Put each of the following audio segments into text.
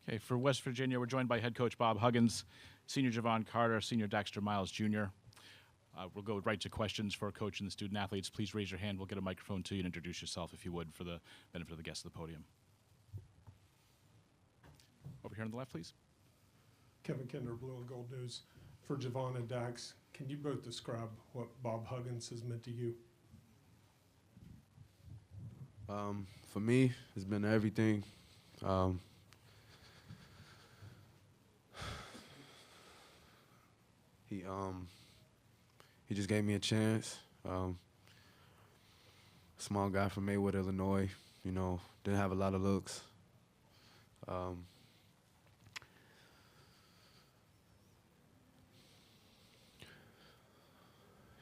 Okay, for West Virginia, we're joined by head coach Bob Huggins, senior Jevon Carter, senior Daxter Miles Jr. We'll go right to questions for coach and the student athletes. Please raise your hand. We'll get a microphone to you and introduce yourself, if you would, for the benefit of the guests of the podium. Over here on the left, please. Kevin Kinder, Blue and Gold News. For Jevon and Dax, can you both describe what Bob Huggins has meant to you? For me, it's been everything. He just gave me a chance. Small guy from Maywood, Illinois. You know, didn't have a lot of looks.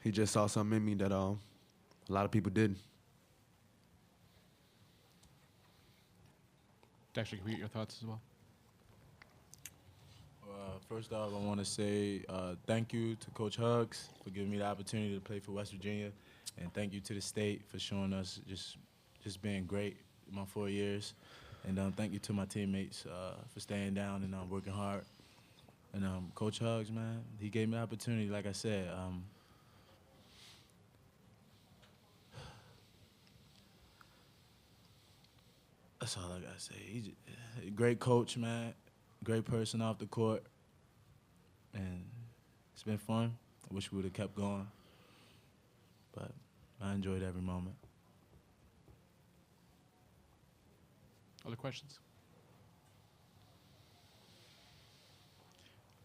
He just saw something in me that a lot of people didn't. Daxter, can we get your thoughts as well? First off, I want to say thank you to Coach Huggs for giving me the opportunity to play for West Virginia, and thank you to the state for showing us just being great in my 4 years. And thank you to my teammates for staying down and working hard. And Coach Huggs, man, he gave me the opportunity, like I said. That's all I gotta say. He's a great coach, man. Great person off the court. And it's been fun. I wish we would have kept going. But I enjoyed every moment. Other questions?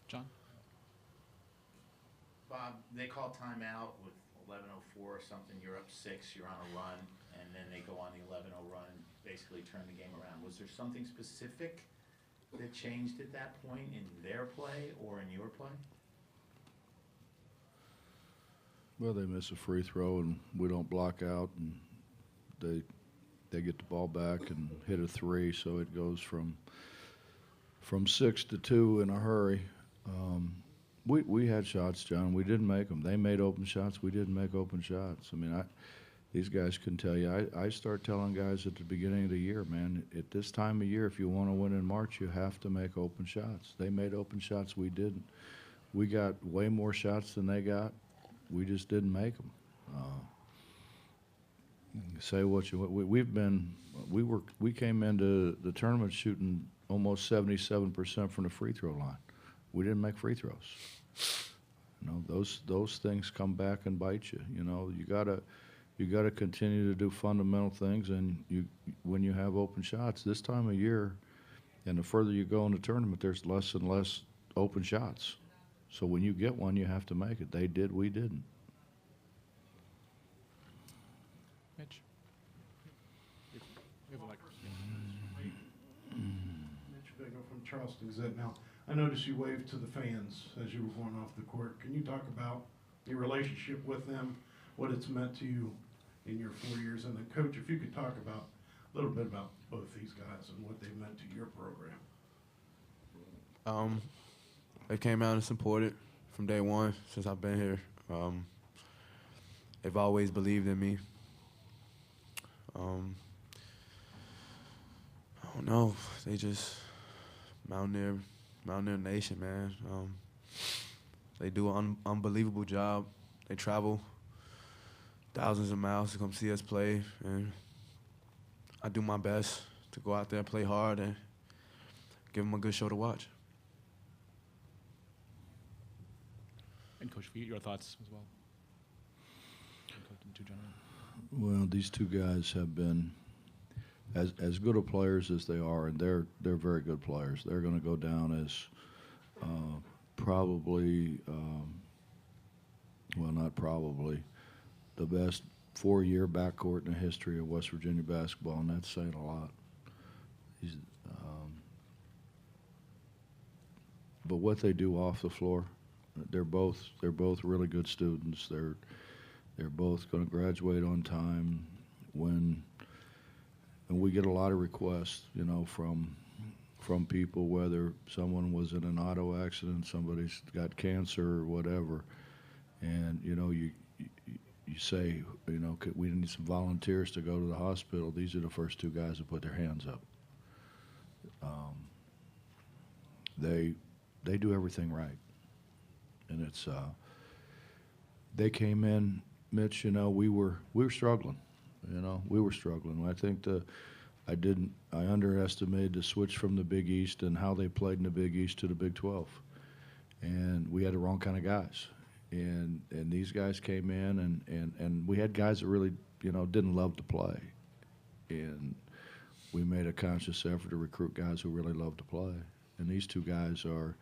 John? Bob, they call timeout with 11:04 or something. You're up 6, you're on a run, and then they go on the 11:0 run and basically turn the game around. Was there something specific that changed at that point in their play or in your play? Well, they miss a free throw and we don't block out, and they get the ball back and hit a three, so it goes from 6 to 2 in a hurry. We had shots, John. We didn't make them. They made open shots. We didn't make open shots. I mean, these guys can tell you. I start telling guys at the beginning of the year, man, at this time of year, if you want to win in March, you have to make open shots. They made open shots. We didn't. We got way more shots than they got. We just didn't make them. Say what you want. We came into the tournament shooting almost 77% from the free throw line. We didn't make free throws. You know, those things come back and bite you. You know, you gotta continue to do fundamental things, and when you have open shots this time of year, and the further you go in the tournament, there's less and less open shots. So when you get one, you have to make it. They did, we didn't. Mitch? We have a microphone. Mitch Bignell from Charleston Gazette. Now, I noticed you waved to the fans as you were going off the court. Can you talk about your relationship with them, what it's meant to you in your 4 years? And then, Coach, if you could talk about a little bit about both these guys and what they meant to your program. They came out and supported from day one since I've been here. They've always believed in me. I don't know. They just Mountaineer Nation, man. They do an unbelievable job. They travel thousands of miles to come see us play, and I do my best to go out there, play hard, and give them a good show to watch. And Coach, your thoughts as well? Two gentlemen. Well, these two guys have been as good of players as they are, and they're very good players. They're going to go down as probably, well, not probably, the best 4-year backcourt in the history of West Virginia basketball, and that's saying a lot. But what they do off the floor, they're both really good students. They're both going to graduate on time. And we get a lot of requests, you know, from people, whether someone was in an auto accident, somebody's got cancer or whatever, and you know, you say, you know, we need some volunteers to go to the hospital. These are the first two guys that put their hands up. they do everything right, and it's they came in, Mitch. You know, we were struggling. You know, we were struggling. I think I underestimated the switch from the Big East and how they played in the Big East to the Big 12, and we had the wrong kind of guys. And these guys came in, and we had guys that really, you know, didn't love to play, and we made a conscious effort to recruit guys who really love to play. And these two guys are,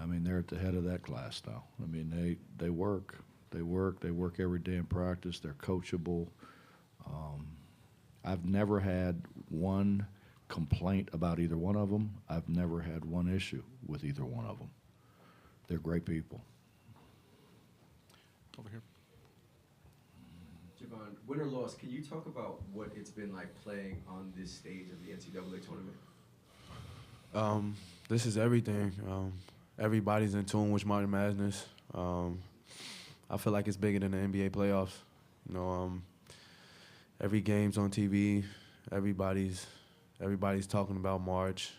I mean, they're at the head of that class now. I mean, they work every day in practice. They're coachable. I've never had one complaint about either one of them. I've never had one issue with either one of them. They're great people. Over here. Jevon, win or loss, can you talk about what it's been like playing on this stage of the NCAA tournament? This is everything. Everybody's in tune with March Madness. I feel like it's bigger than the NBA playoffs. You know, every game's on TV. Everybody's talking about March.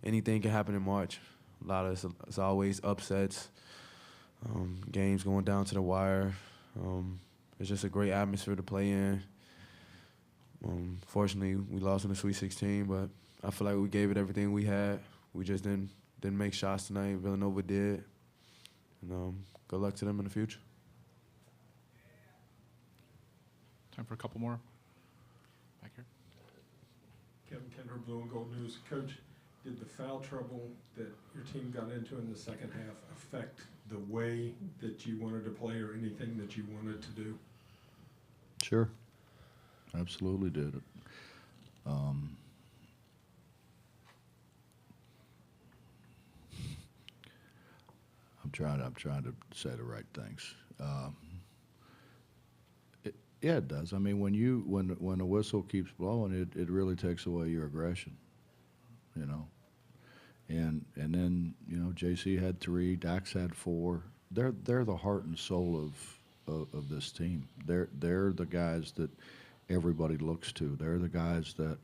Anything can happen in March. It's always upsets. Games going down to the wire. It's just a great atmosphere to play in. Fortunately, we lost in the Sweet 16, but I feel like we gave it everything we had. We just didn't make shots tonight. Villanova did. And good luck to them in the future. Time for a couple more. Back here. Kevin Kinder, Blue and Gold News. Coach, did the foul trouble that your team got into in the second half affect the way that you wanted to play or anything that you wanted to do? Sure, absolutely did. I'm trying to say the right things. Yeah, it does. I mean, when the whistle keeps blowing, it really takes away your aggression. You know, and then, you know, JC had 3, Dax had 4. They're the heart and soul of this team. They're the guys that everybody looks to. They're the guys that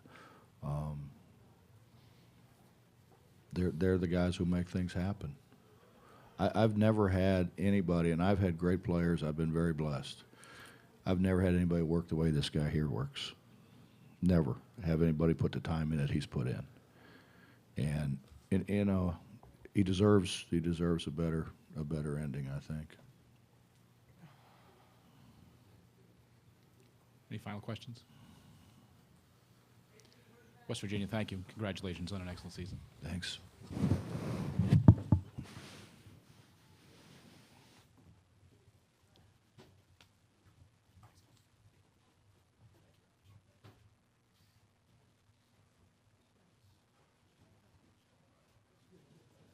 they're the guys who make things happen. I've never had anybody, and I've had great players. I've been very blessed. I've never had anybody work the way this guy here works. Never have anybody put the time in that he's put in. And you know, he deserves a better ending, I think. Any final questions? West Virginia, thank you. Congratulations on an excellent season. Thanks.